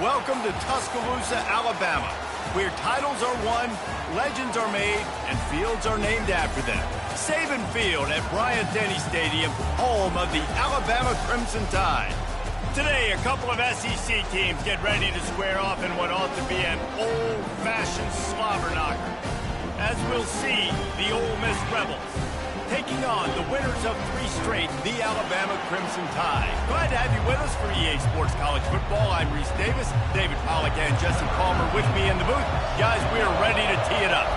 Welcome to Tuscaloosa, Alabama, where titles are won, legends are made, and fields are named after them. Saban Field at Bryant-Denny Stadium, home of the Alabama Crimson Tide. Today, a couple of SEC teams get ready to square off in what ought to be an old-fashioned slobber knocker. As we'll see, the Ole Miss Rebels taking on the winners of 3 straight, the Alabama Crimson Tide. Glad to have you with us for EA Sports College Football. I'm Reese Davis, David Pollack and Jesse Palmer with me in the booth. Guys, we are ready to tee it up.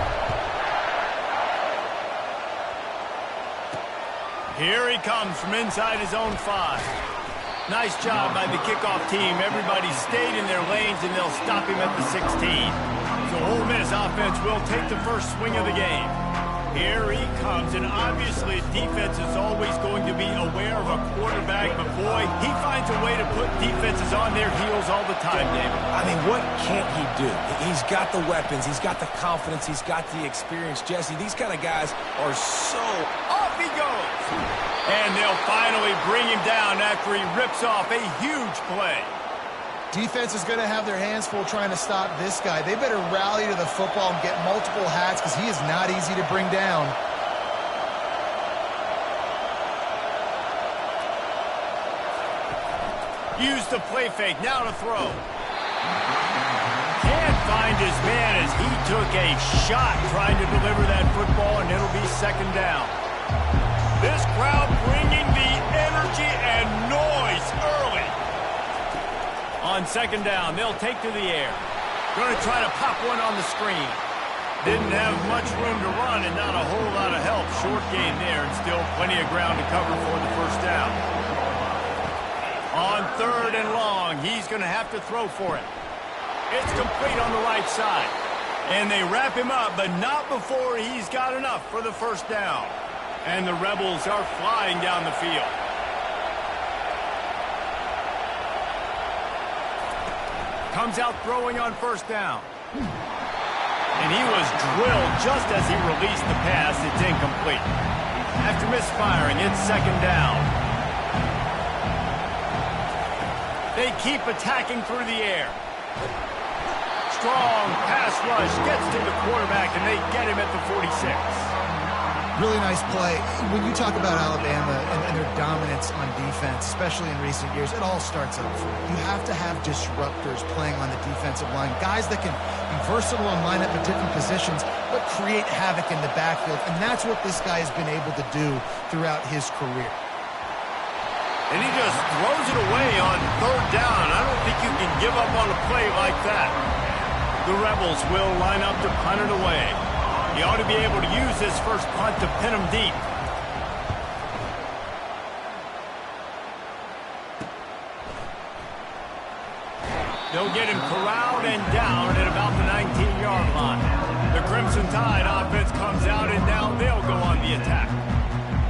Here he comes from inside his own 5. Nice job by the kickoff team. Everybody stayed in their lanes, and they'll stop him at the 16. So Ole Miss offense will take the first swing of the game. Here he comes, and obviously defense is always going to be aware of a quarterback, but boy, he finds a way to put defenses on their heels all the time, David. I mean, what can't he do? He's got the weapons, he's got the confidence, he's got the experience. Jesse, these kind of guys are so... Off he goes! And they'll finally bring him down after he rips off a huge play. Defense is going to have their hands full trying to stop this guy. They better rally to the football and get multiple hats because he is not easy to bring down. Use the play fake, now to throw. Can't find his man as he took a shot trying to deliver that football, and it'll be second down. This crowd bringing the energy and noise early. On second down, they'll take to the air. Going to try to pop one on the screen. Didn't have much room to run and not a whole lot of help. Short gain there and still plenty of ground to cover for the first down. On third and long, he's going to have to throw for it. It's complete on the right side. And they wrap him up, but not before he's got enough for the first down. And the Rebels are flying down the field. Comes out throwing on first down. And he was drilled just as he released the pass. It's incomplete. After misfiring, it's second down. They keep attacking through the air. Strong pass rush gets to the quarterback, and they get him at the 46. Really nice play. When you talk about Alabama and their dominance on defense, especially in recent years, it all starts up front. You have to have disruptors playing on the defensive line, guys that can be versatile and line up at different positions, but create havoc in the backfield, and that's what this guy has been able to do throughout his career. And he just throws it away on third down. I don't think you can give up on a play like that. The Rebels will line up to punt it away. He ought to be able to use this first punt to pin him deep. They'll get him corralled and down at about the 19-yard line. The Crimson Tide offense comes out, and now they'll go on the attack.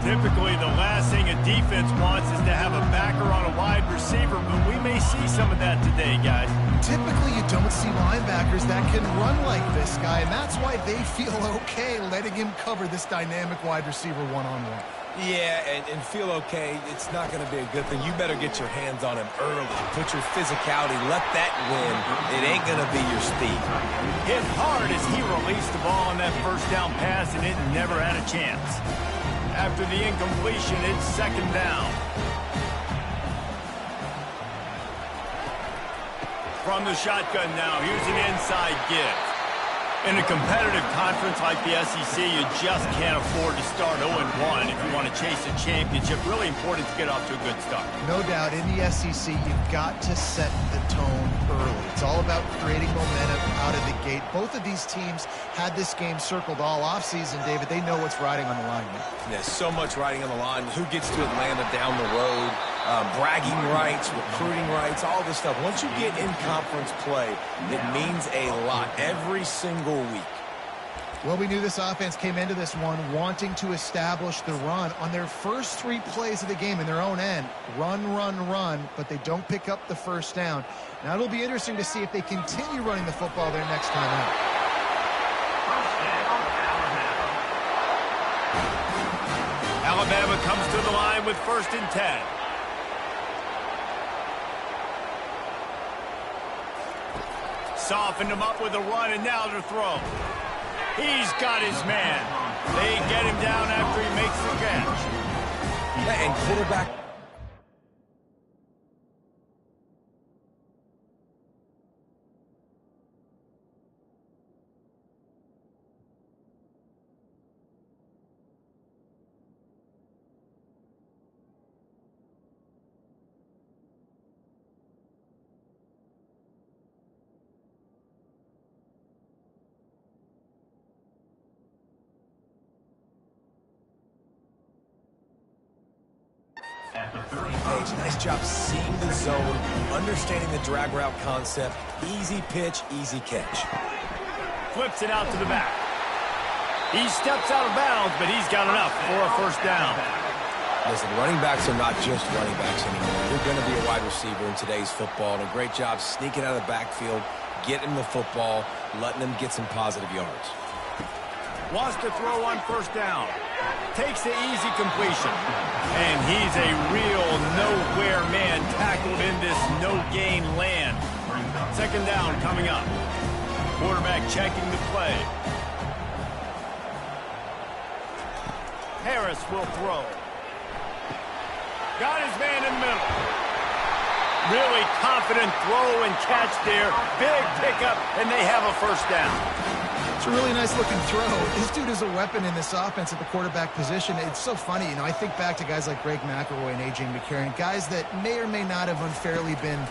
Typically, the last thing a defense wants is to have a backer on a wide receiver, but we may see some of that today, guys. Typically, you don't see linebackers that can run like this guy, and that's why they feel okay letting him cover this dynamic wide receiver one-on-one. Yeah, and feel okay, it's not going to be a good thing. You better get your hands on him early. Put your physicality, let that win. It ain't going to be your speed. Hit hard as he released the ball on that first down pass, and it never had a chance. After the incompletion, it's second down. From the shotgun now, here's an inside give. In a competitive conference like the SEC, you just can't afford to start 0-1 if you want to chase a championship. Really important to get off to a good start. No doubt, in the SEC, you've got to set the tone early. It's all about creating momentum out of the gate. Both of these teams had this game circled all offseason, David. They know what's riding on the line now. There's so much riding on the line. Who gets to Atlanta down the road? Bragging rights, recruiting rights, all this stuff. Once you get in conference play, it means a lot every single week. Well, we knew this offense came into this one wanting to establish the run on their first 3 plays of the game in their own end. Run, run, run, but they don't pick up the first down. Now, it'll be interesting to see if they continue running the football their next time out. Alabama comes to the line with 1st and 10. softened him up with a run, and now to throw. He's got his man. They get him down after he makes the catch. Yeah, and quarterback. Page, nice job seeing the zone, understanding the drag route concept. Easy pitch, easy catch. Flips it out to the back. He steps out of bounds, but he's got enough for a first down. Listen, running backs are not just running backs anymore. You're going to be a wide receiver in today's football, and a great job sneaking out of the backfield, getting the football, letting them get some positive yards. Wants to throw on first down. Takes the easy completion. And he's a real nowhere man tackled in this no-gain land. Second down coming up. Quarterback checking the play. Harris will throw. Got his man in the middle. Really confident throw and catch there. Big pickup, and they have a first down. It's a really nice-looking throw. This dude is a weapon in this offense at the quarterback position. It's so funny. You know, I think back to guys like Greg McElroy and A.J. McCarron, guys that may or may not have unfairly been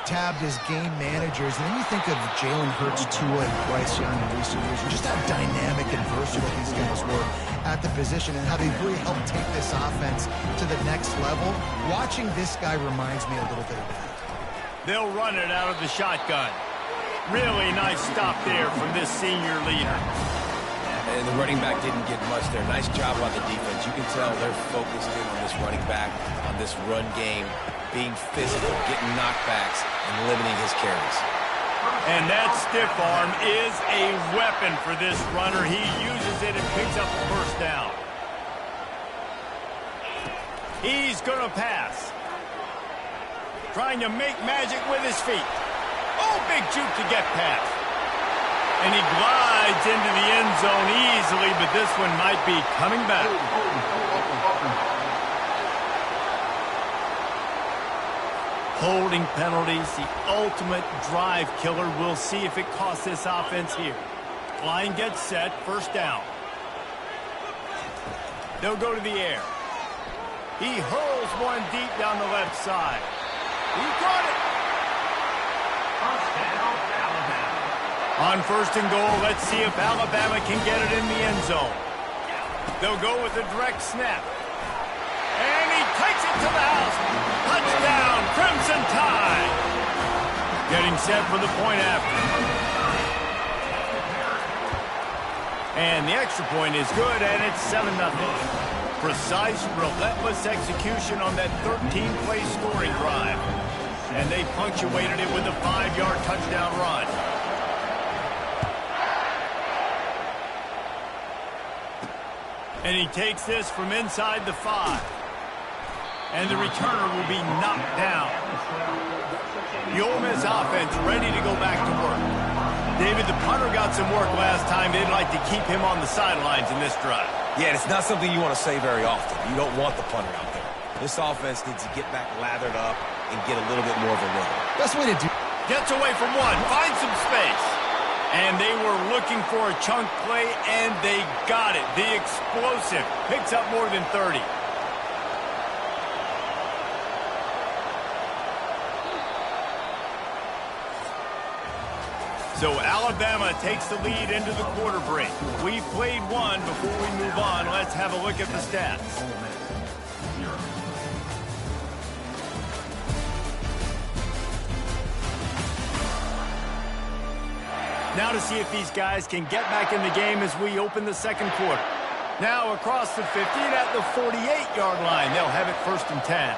tabbed as game managers. And then you think of Jalen Hurts, Tua, and Bryce Young in recent years, and just how dynamic and versatile these guys were at the position and how they really helped take this offense to the next level. Watching this guy reminds me a little bit of that. They'll run it out of the shotgun. Really nice stop there from this senior leader. And the running back didn't get much there. Nice job on the defense. You can tell they're focused in on this running back, on this run game, being physical, getting knockbacks, and limiting his carries. And that stiff arm is a weapon for this runner. He uses it and picks up the first down. He's going to pass. Trying to make magic with his feet. Oh, big juke to get past. And he glides into the end zone easily, but this one might be coming back. Holding penalties, the ultimate drive killer. We'll see if it costs this offense here. Line gets set, first down. They'll go to the air. He hurls one deep down the left side. He caught it. On first and goal, let's see if Alabama can get it in the end zone. They'll go with a direct snap. And he takes it to the house. Touchdown, Crimson Tide. Getting set for the point after. And the extra point is good, and it's 7-0. Precise, relentless execution on that 13-play scoring drive. And they punctuated it with a 5-yard touchdown run. And he takes this from inside the 5. And the returner will be knocked down. The Ole Miss offense ready to go back to work. David, the punter got some work last time. They'd like to keep him on the sidelines in this drive. Yeah, it's not something you want to say very often. You don't want the punter out there. This offense needs to get back lathered up and get a little bit more of a rhythm. Best way to do. Gets away from one, finds some space. And they were looking for a chunk play, and they got it. The explosive picks up more than 30. So Alabama takes the lead into the quarter break. We've played one. Before we move on, let's have a look at the stats. Now to see if these guys can get back in the game as we open the second quarter. Now across the 50 and at the 48-yard line. They'll have it first and 10.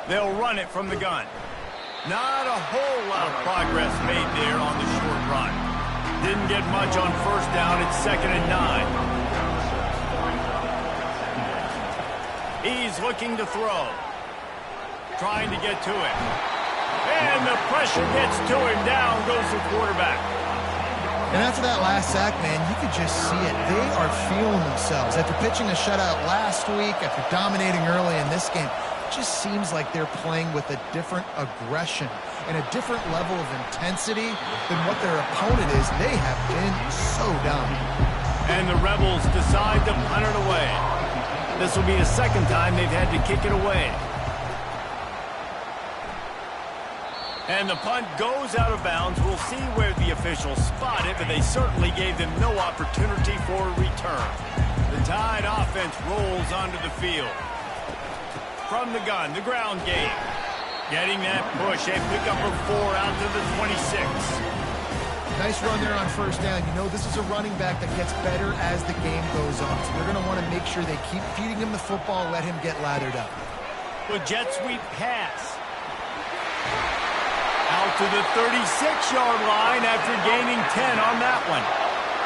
They'll run it from the gun. Not a whole lot of progress made there on the short run. Didn't get much on first down. It's 2nd and 9. He's looking to throw. Trying to get to it. And the pressure gets to him. Down goes the quarterback. And after that last sack, man, you could just see it. They are feeling themselves. After pitching a shutout last week, after dominating early in this game, it just seems like they're playing with a different aggression and a different level of intensity than what their opponent is. They have been so dominant. And the Rebels decide to punt it away. This will be the second time they've had to kick it away. And the punt goes out of bounds. We'll see where the officials spot it, but they certainly gave them no opportunity for a return. The Tide offense rolls onto the field. From the gun, the ground game. Getting that push, a pickup of 4 out to the 26. Nice run there on first down. You know, this is a running back that gets better as the game goes on. So they're going to want to make sure they keep feeding him the football, let him get lathered up. The jet sweep pass. Out to the 36-yard line after gaining 10 on that one.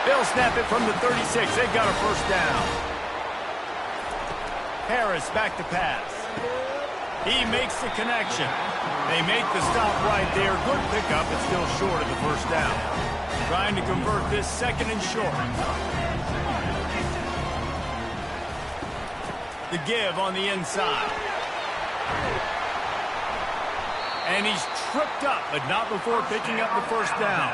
They'll snap it from the 36. They've got a first down. Harris back to pass. He makes the connection. They make the stop right there. Good pickup, but still short of the first down. Trying to convert this second and short. The give on the inside. And he's tripped up, but not before picking up the first down.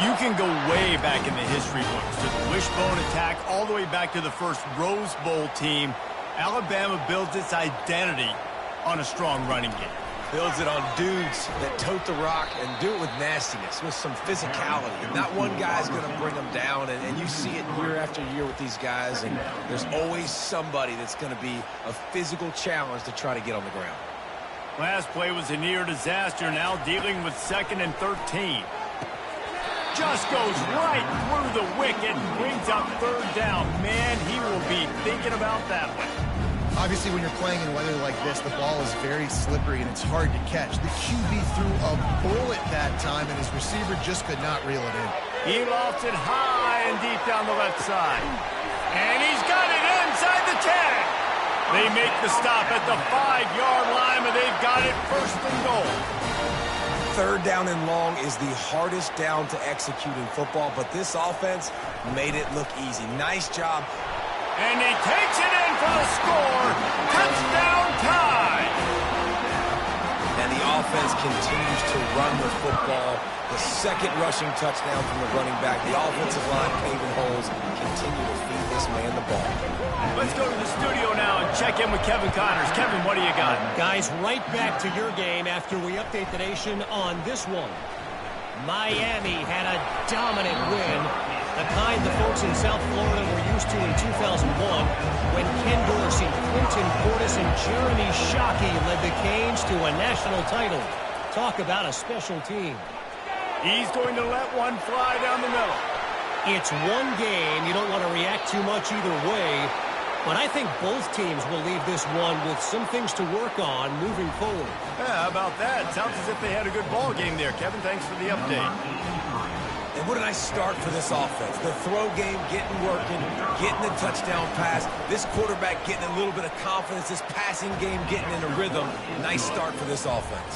You can go way back in the history books to the wishbone attack, all the way back to the first Rose Bowl team. Alabama builds its identity on a strong running game. Builds it on dudes that tote the rock and do it with nastiness, with some physicality. And not one guy's going to bring them down, and you see it year after year with these guys, and there's always somebody that's going to be a physical challenge to try to get on the ground. Last play was a near disaster, now dealing with 2nd and 13. Just goes right through the wicket, brings up 3rd down. Man, he will be thinking about that one. Obviously, when you're playing in weather like this, the ball is very slippery and it's hard to catch. The QB threw a bullet that time, and his receiver just could not reel it in. He lofts it high and deep down the left side. And he's got it inside the 10. They make the stop at the 5-yard line, but they've got it 1st and goal. 3rd down and long is the hardest down to execute in football, but this offense made it look easy. Nice job. And he takes it in for the score. Touchdown Tide. And the offense continues to run the football. The 2nd rushing touchdown from the running back. The offensive line paving holes. Continue to feed this man the ball. Let's go to the studio now and check in with Kevin Connors. Kevin, what do you got? Guys, right back to your game after we update the nation on this one. Miami had a dominant win, the kind the folks in South Florida were used to in 2001 when Ken Dorsey, Clinton Portis, and Jeremy Shockey led the Canes to a national title. Talk about a special team. He's going to let one fly down the middle. It's one game. You don't want to react too much either way. But I think both teams will leave this one with some things to work on moving forward. Yeah, how about that? Sounds as if they had a good ball game there. Kevin, thanks for the update. And what a nice start for this offense. The throw game getting working, getting the touchdown pass. This quarterback getting a little bit of confidence. This passing game getting in a rhythm. Nice start for this offense.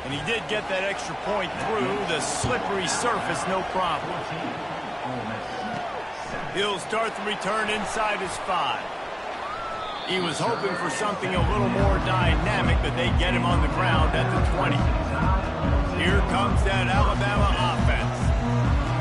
And he did get that extra point through the slippery surface, no problem. He'll start the return inside his 5. He was hoping for something a little more dynamic, but they get him on the ground at the 20. Here comes that Alabama offense.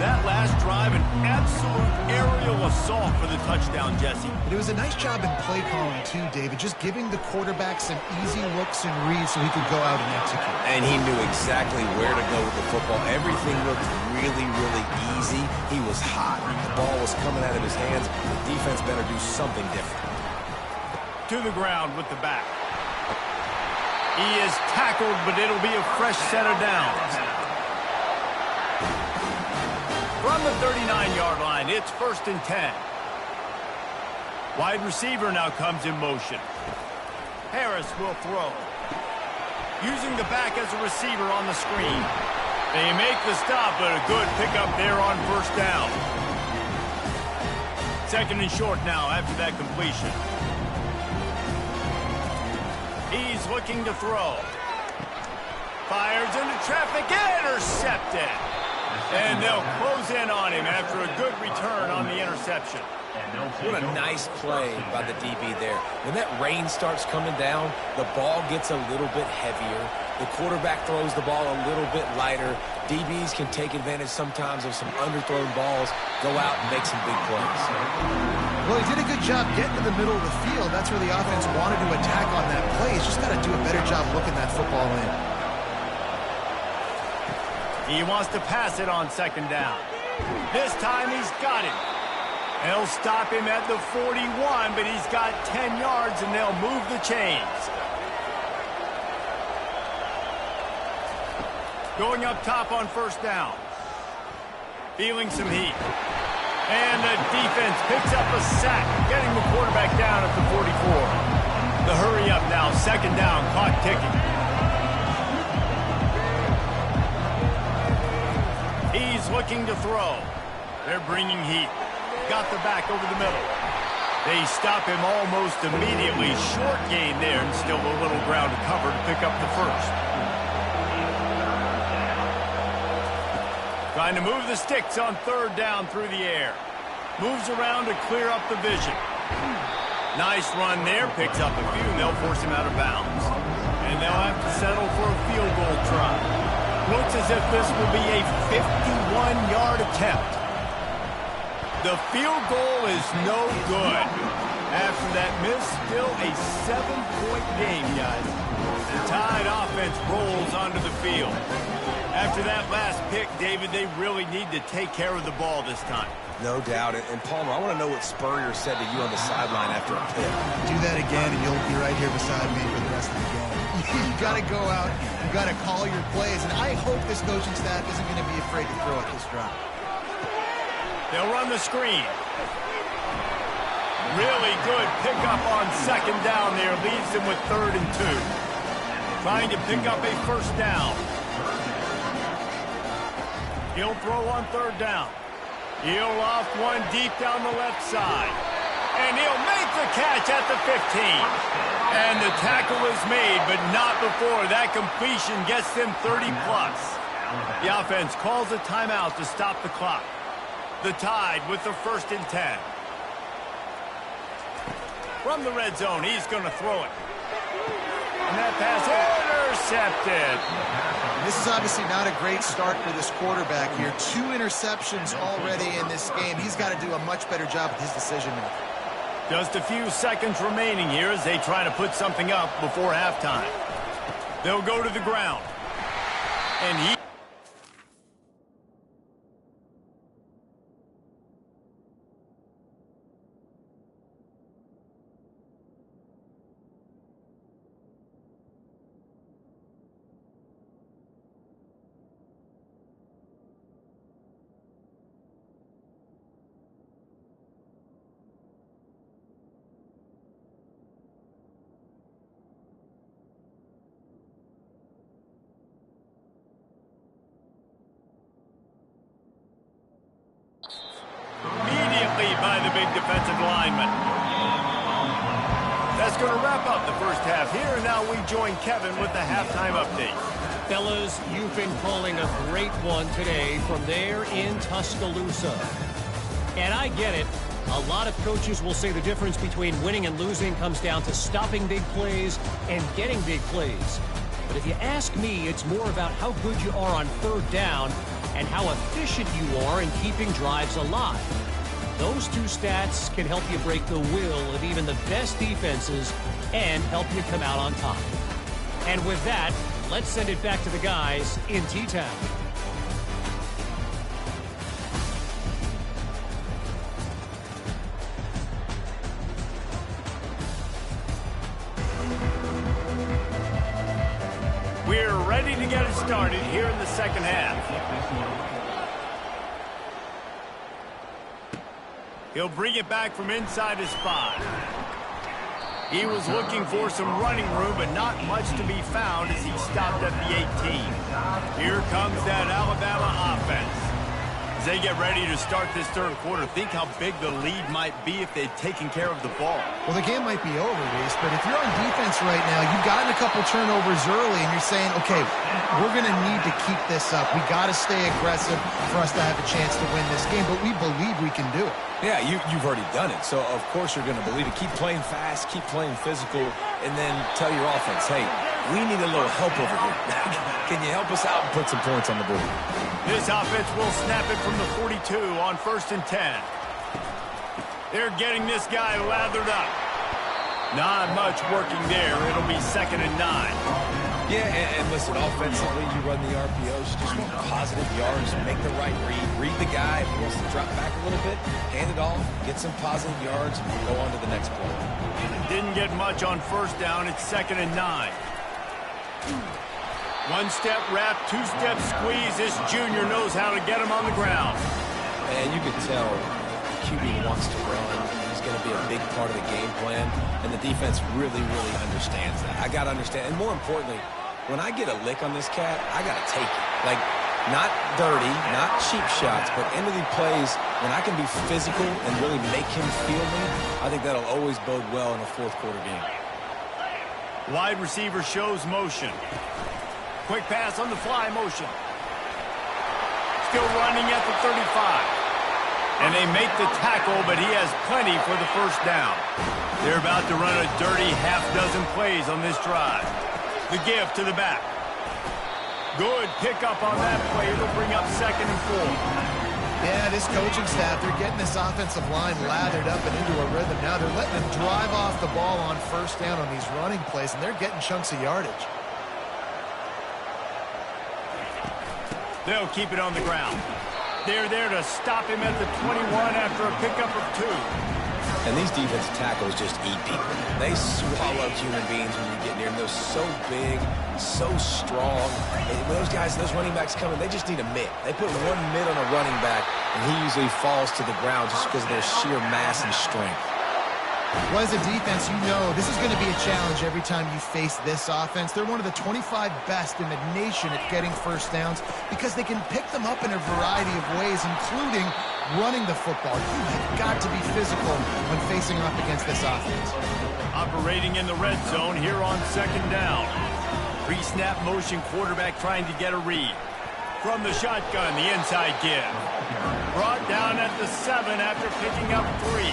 That last drive, an absolute aerial assault for the touchdown, Jesse. But it was a nice job in play calling, too, David, just giving the quarterback some easy looks and reads so he could go out and execute. And he knew exactly where to go with the football. Everything looked really, really easy. He was hot. The ball was coming out of his hands. The defense better do something different. To the ground with the back. He is tackled, but it'll be a fresh set of downs. From the 39-yard line, it's 1st and 10. Wide receiver now comes in motion. Harris will throw. Using the back as a receiver on the screen. They make the stop, but a good pickup there on 1st down. 2nd and short now after that completion. He's looking to throw. Fires into traffic, intercepted. And they'll close in on him after a good return on the interception. What a nice play by the DB there. When that rain starts coming down, the ball gets a little bit heavier. The quarterback throws the ball a little bit lighter. DBs can take advantage sometimes of some underthrown balls, go out and make some big plays. Well, he did a good job getting to the middle of the field. That's where the offense wanted to attack on that play. He's just got to do a better job looking that football in. He wants to pass it on second down. This time he's got it. They'll stop him at the 41, but he's got 10 yards, and they'll move the chains. Going up top on first down. Feeling some heat. And the defense picks up a sack, getting the quarterback down at the 44. The hurry up now, second down, clock ticking. He's looking to throw. They're bringing heat. Got the back over the middle. They stop him almost immediately. Short gain there, and still a little ground to cover to pick up the first. Trying to move the sticks on third down through the air. Moves around to clear up the vision. Nice run there. Picks up a few, and they'll force him out of bounds. And they'll have to settle for a field goal try. Looks as if this will be a 51-yard attempt. The field goal is no good. After that miss, still a 7-point game, guys. The Tide offense rolls onto the field. After that last pick, David, they really need to take care of the ball this time. No doubt. And Palmer, I want to know what Spurrier said to you on the sideline after a pick. Do that again, and you'll be right here beside me for the rest of the game. You got to go out. You got to call your plays. And I hope this coaching staff isn't going to be afraid to throw at this drive. They'll run the screen. Really good pickup on second down there. Leaves them with 3rd and 2. Trying to pick up a first down. He'll throw on third down. He'll loft one deep down the left side. And he'll make the catch at the 15. And the tackle is made, but not before that completion gets them 30-plus. The offense calls a timeout to stop the clock. The Tide with the 1st and 10. From the red zone, he's going to throw it. And that pass intercepted. This is obviously not a great start for this quarterback here. 2 interceptions already in this game. He's got to do a much better job with his decision-making. Just a few seconds remaining here as they try to put something up before halftime. They'll go to the ground. And he... by the big defensive lineman. That's going to wrap up the first half here, and now we join Kevin with the halftime update. Fellas, you've been calling a great one today from there in Tuscaloosa. And I get it. A lot of coaches will say the difference between winning and losing comes down to stopping big plays and getting big plays. But if you ask me, it's more about how good you are on third down and how efficient you are in keeping drives alive. Those 2 stats can help you break the will of even the best defenses and help you come out on top. And with that, let's send it back to the guys in T-Town. We're ready to get it started here in the second half. He'll bring it back from inside his spot. He was looking for some running room, but not much to be found as he stopped at the 18. Here comes that Alabama offense. As they get ready to start this third quarter, think how big the lead might be if they'd taken care of the ball. Well, the game might be over, Reese, but if you're on defense right now, you've gotten a couple turnovers early, and you're saying, okay, we're going to need to keep this up. We got to stay aggressive for us to have a chance to win this game, but we believe we can do it. Yeah, you've already done it, so of course you're going to believe it. Keep playing fast, keep playing physical, and then tell your offense, hey, we need a little help over here. Can you help us out and put some points on the board? This offense will snap it from the 42 on 1st and 10. They're getting this guy lathered up. Not much working there. It'll be 2nd and 9. Yeah, and listen, offensively, you run the RPOs, you just want positive yards, make the right read the guy. If he wants to drop back a little bit, hand it off, get some positive yards, and go on to the next play. Didn't get much on 1st down. It's 2nd and 9. One-step wrap, two-step squeeze. This junior knows how to get him on the ground. And you can tell the QB wants to run. He's going to be a big part of the game plan, and the defense really, really understands that. I got to understand, and more importantly, when I get a lick on this cat, I got to take it. Like, not dirty, not cheap shots, but end of the plays, when I can be physical and really make him feel me, I think that'll always bode well in a fourth quarter game. Wide receiver shows motion. Quick pass on the fly motion. Still running at the 35. And they make the tackle, but he has plenty for the 1st down. They're about to run a dirty half-dozen plays on this drive. The give to the back. Good pickup on that play. It'll bring up 2nd and 4. Yeah, this coaching staff, they're getting this offensive line lathered up and into a rhythm. Now they're letting them drive off the ball on 1st down on these running plays, and they're getting chunks of yardage. They'll keep it on the ground. They're there to stop him at the 21 after a pickup of 2. And these defensive tackles just eat people. They swallow human beings when you get near them. They're so big, so strong. And when those guys, those running backs come in, they just need a mitt. They put one mitt on a running back, and he usually falls to the ground just because of their sheer mass and strength. Well, as a defense, you know this is going to be a challenge every time you face this offense. They're one of the 25 best in the nation at getting 1st downs because they can pick them up in a variety of ways, including running the football. You have got to be physical when facing off against this offense. Operating in the red zone here on 2nd down. Pre-snap motion quarterback trying to get a read. From the shotgun, the inside give. Brought down at the 7 after picking up 3.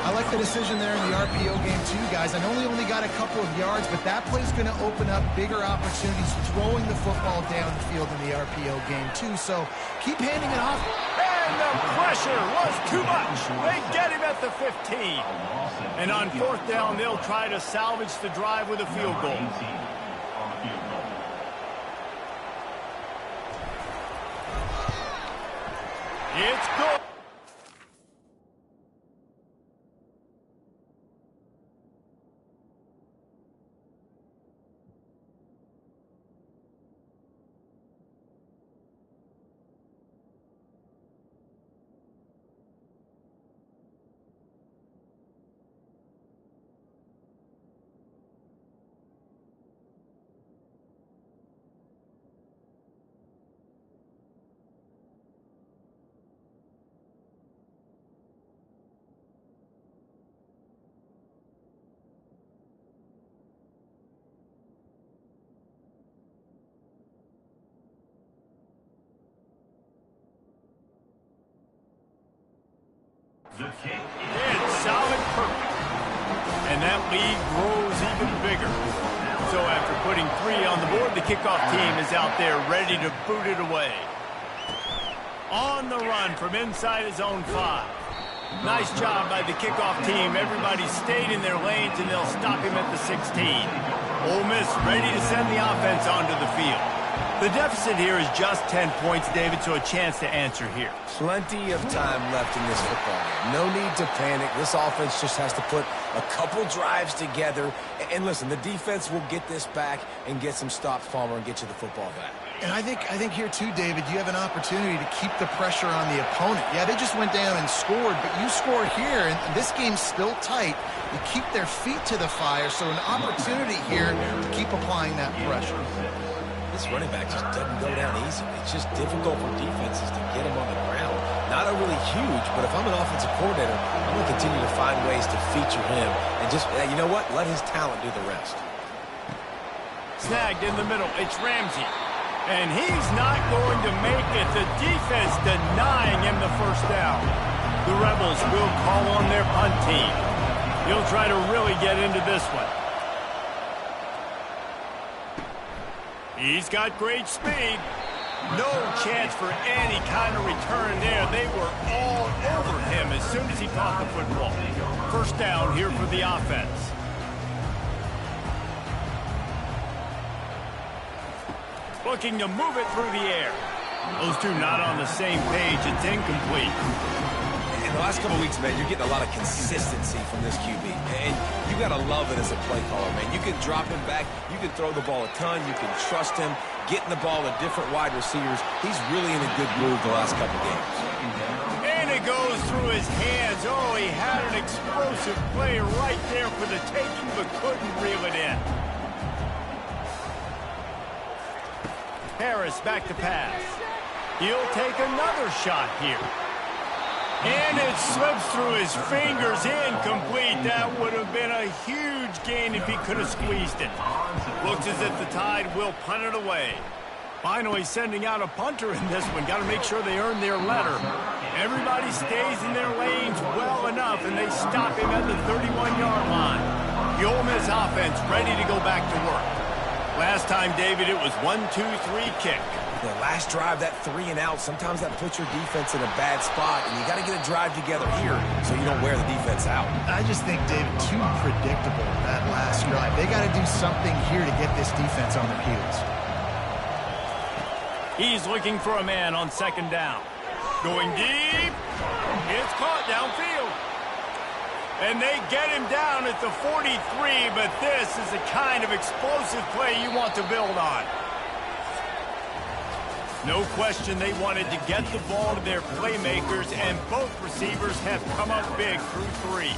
I like the decision there in the RPO game too, guys. I know he only got a couple of yards, but that play's going to open up bigger opportunities throwing the football down the field in the RPO game too. So keep handing it off. And the pressure was too much. They get him at the 15. And on 4th down, they'll try to salvage the drive with a field goal. It's good. It's solid perfect. And that lead grows even bigger. So after putting 3 on the board, the kickoff team is out there ready to boot it away. On the run from inside his own 5. Nice job by the kickoff team. Everybody stayed in their lanes, and they'll stop him at the 16. Ole Miss ready to send the offense onto the field. The deficit here is just 10 points, David, so a chance to answer here. Plenty of time left in this football game. No need to panic. This offense just has to put a couple drives together. And listen, the defense will get this back and get some stops, Palmer, and get you the football back. And I think here too, David, you have an opportunity to keep the pressure on the opponent. Yeah, they just went down and scored, but you score here, and this game's still tight. You keep their feet to the fire, so an opportunity here to keep applying that pressure. This running back just doesn't go down easily. It's just difficult for defenses to get him on the ground. huge, but if I'm an offensive coordinator, I'm going to continue to find ways to feature him and just, you know what, let his talent do the rest. Snagged in the middle. It's Ramsey. And he's not going to make it. The defense denying him the first down. The Rebels will call on their punt team. He'll try to really get into this one. He's got great speed. No chance for any kind of return there. They were all over him as soon as he caught the football. First down here for the offense. Looking to move it through the air. Those two not on the same page. It's incomplete. In the last couple of weeks, man, you're getting a lot of consistency from this QB. And you got to love it as a play caller, man. You can drop him back. You can throw the ball a ton. You can trust him. Getting the ball to different wide receivers. He's really in a good groove the last couple of games. And it goes through his hands. Oh, he had an explosive play right there for the taking, but couldn't reel it in. Harris back to pass. He'll take another shot here. And it slips through his fingers, incomplete. That would have been a huge gain if he could have squeezed it. Looks as if the Tide will punt it away. Finally sending out a punter in this one. Got to make sure they earn their letter. Everybody stays in their lanes well enough, and they stop him at the 31-yard line. The Ole Miss offense ready to go back to work. Last time, David, it was 1-2-3 kick. The last drive, that 3 and out, sometimes that puts your defense in a bad spot, and you got to get a drive together here so you don't wear the defense out. I just think, David, too predictable that last drive. They got to do something here to get this defense on their heels. He's looking for a man on second down. Going deep. It's caught downfield. And they get him down at the 43, but this is the kind of explosive play you want to build on. No question they wanted to get the ball to their playmakers, and both receivers have come up big through 3.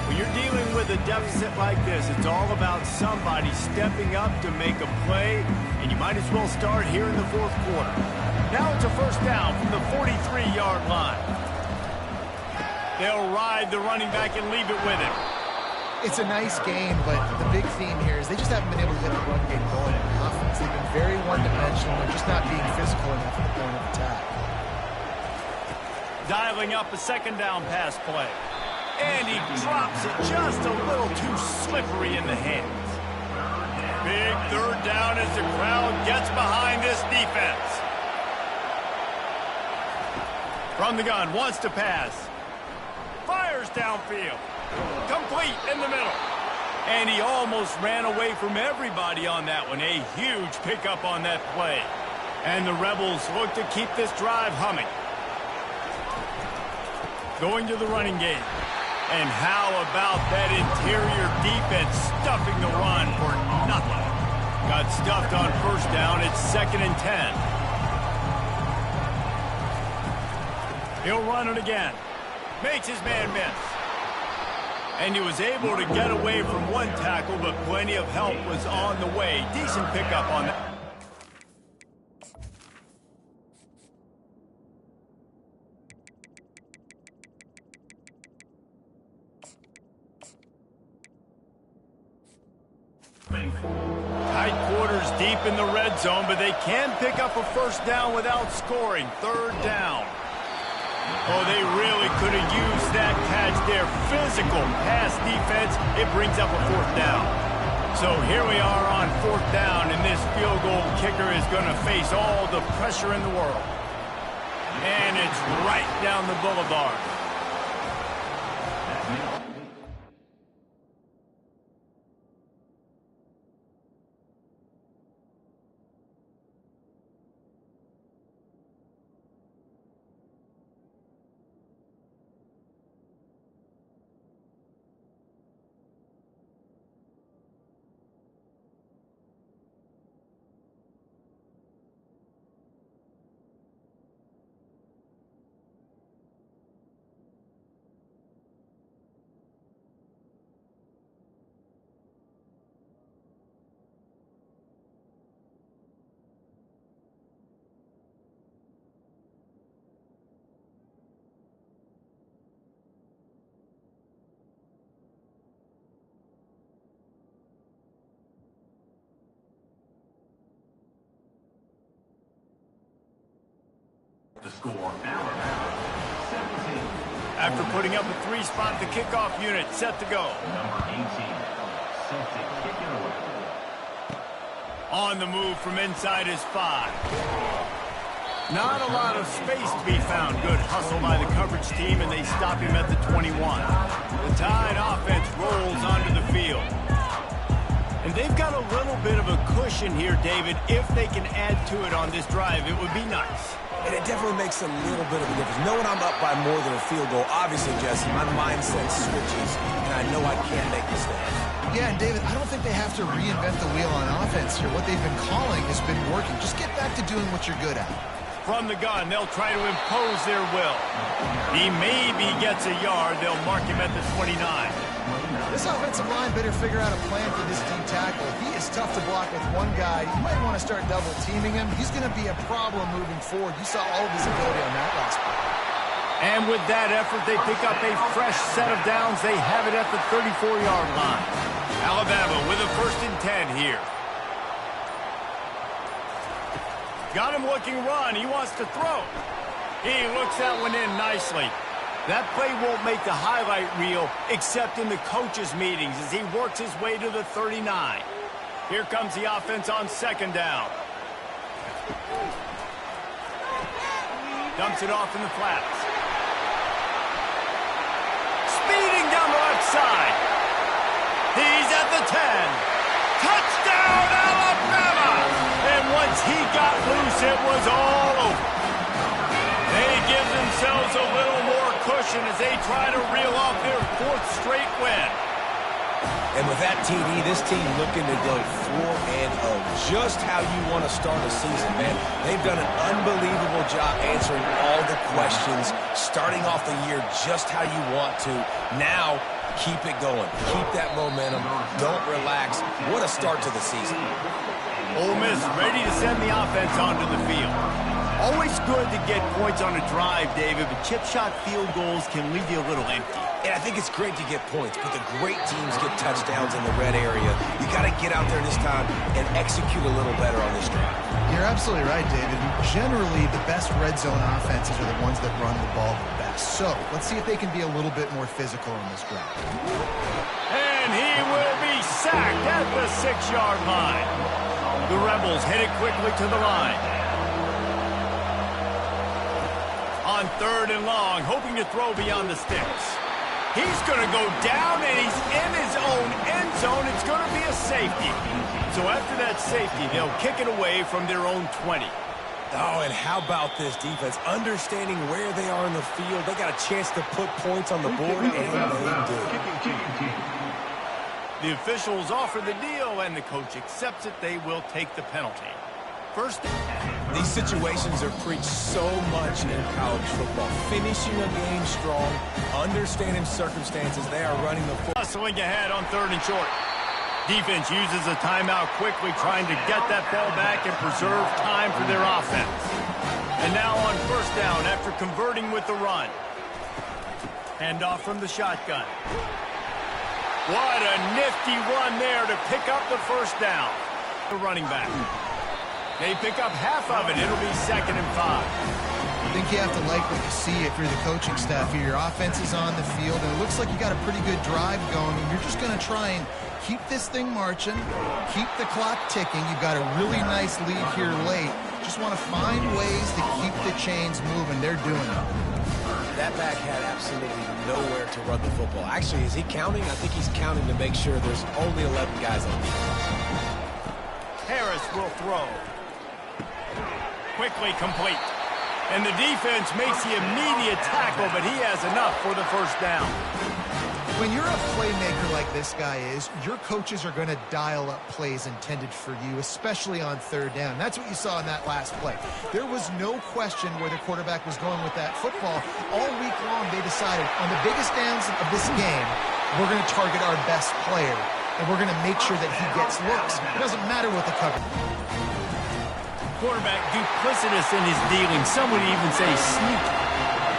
When you're dealing with a deficit like this, it's all about somebody stepping up to make a play, and you might as well start here in the fourth quarter. Now it's a first down from the 43-yard line. They'll ride the running back and leave it with him. It's a nice game, but the big theme here is they just haven't been able to get the run game going in the offense. They've been very one-dimensional. They're just not being physical enough at the point of attack. Dialing up a second down pass play. And he drops it just a little too slippery in the hands. Big third down as the crowd gets behind this defense. From the gun, wants to pass. Fires downfield. Complete in the middle. And he almost ran away from everybody on that one. A huge pickup on that play. And the Rebels look to keep this drive humming. Going to the running game. And how about that interior defense stuffing the run for nothing? Got stuffed on first down. It's 2nd and 10. He'll run it again. Makes his man miss. And he was able to get away from one tackle, but plenty of help was on the way. Decent pickup on that. Tight quarters deep in the red zone, but they can pick up a first down without scoring. Third down. Oh, they really could have used that catch there. Physical pass defense. It brings up a fourth down. So here we are on fourth down, and this field goal kicker is going to face all the pressure in the world. And it's right down the boulevard. The score, Alabama 17. After putting up a 3-spot, the kickoff unit set to go. Number 18, Celtic kicking away. On the move from inside his 5. Not a lot of space to be found. Good hustle by the coverage team, and they stop him at the 21. The Tide offense rolls onto the field. And they've got a little bit of a cushion here, David. If they can add to it on this drive, it would be nice. And it definitely makes a little bit of a difference. Knowing I'm up by more than a field goal, obviously, Jesse, my mindset switches, and I know I can make mistakes. Yeah, and David, I don't think they have to reinvent the wheel on offense here. What they've been calling has been working. Just get back to doing what you're good at. From the gun, they'll try to impose their will. He maybe gets a yard. They'll mark him at the 29. This offensive line better figure out a plan for this deep tackle. He is tough to block with one guy. You might want to start double teaming him. He's going to be a problem moving forward. You saw all of his ability on that last play. And with that effort, they pick up a fresh set of downs. They have it at the 34-yard line. Alabama with a 1st and 10 here. Got him looking run. He wants to throw. He looks that one in nicely. That play won't make the highlight reel except in the coaches' meetings as he works his way to the 39. Here comes the offense on 2nd down. Dumps it off in the flats. Speeding down the left side. He's at the 10. Touchdown, Alabama! And once he got loose, it was all over. They give themselves a little more cushion as they try to reel off their 4th straight win. And with that TD, this team looking to go 4-0. Just how you want to start a season, man. They've done an unbelievable job answering all the questions, starting off the year just how you want to. Now, keep it going. Keep that momentum. Don't relax. What a start to the season. Ole Miss ready to send the offense onto the field. Always good to get points on a drive, David, but chip shot field goals can leave you a little empty. And I think it's great to get points, but the great teams get touchdowns in the red area. You got to get out there this time and execute a little better on this drive. You're absolutely right, David. Generally, the best red zone offenses are the ones that run the ball the best. So let's see if they can be a little bit more physical on this drive. And he will be sacked at the 6-yard line. The Rebels headed quickly to the line. On 3rd and long, hoping to throw beyond the sticks. He's going to go down, and he's in his own end zone. It's going to be a safety. So after that safety, they'll kick it away from their own 20. Oh, and how about this defense? Understanding where they are in the field. They got a chance to put points on the board, and they do. The officials offer the deal, and the coach accepts it. They will take the penalty. First. These situations are preached so much in college football. Finishing a game strong, understanding circumstances. They are running the football. Hustling ahead on 3rd and short. Defense uses a timeout quickly, trying to get that ball back and preserve time for their offense. And now on 1st down after converting with the run. Handoff from the shotgun. What a nifty run there to pick up the 1st down. The running back. They pick up half of it. It'll be 2nd and 5. I think you have to like what you see if you're the coaching staff here. Your offense is on the field, and it looks like you got a pretty good drive going, and you're just going to try and keep this thing marching, keep the clock ticking. You've got a really nice lead here late. Just want to find ways to keep the chains moving. They're doing it. That back had absolutely nowhere to run the football. Actually, is he counting? I think he's counting to make sure there's only 11 guys on defense. Harris will throw. Quickly complete. And the defense makes the immediate tackle, but he has enough for the 1st down. When you're a playmaker like this guy is, your coaches are going to dial up plays intended for you, especially on 3rd down. That's what you saw in that last play. There was no question where the quarterback was going with that football. All week long, they decided on the biggest downs of this game, we're going to target our best player, and we're going to make sure that he gets looks. It doesn't matter what the cover. Quarterback duplicitous in his dealing. Some would even say sneaky.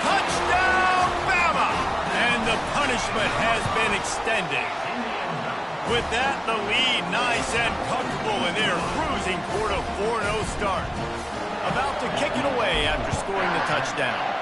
Touchdown, Bama! And the punishment has been extended. With that, the lead nice and comfortable, and they're cruising toward a 4-0 start. About to kick it away. away after scoring the touchdown.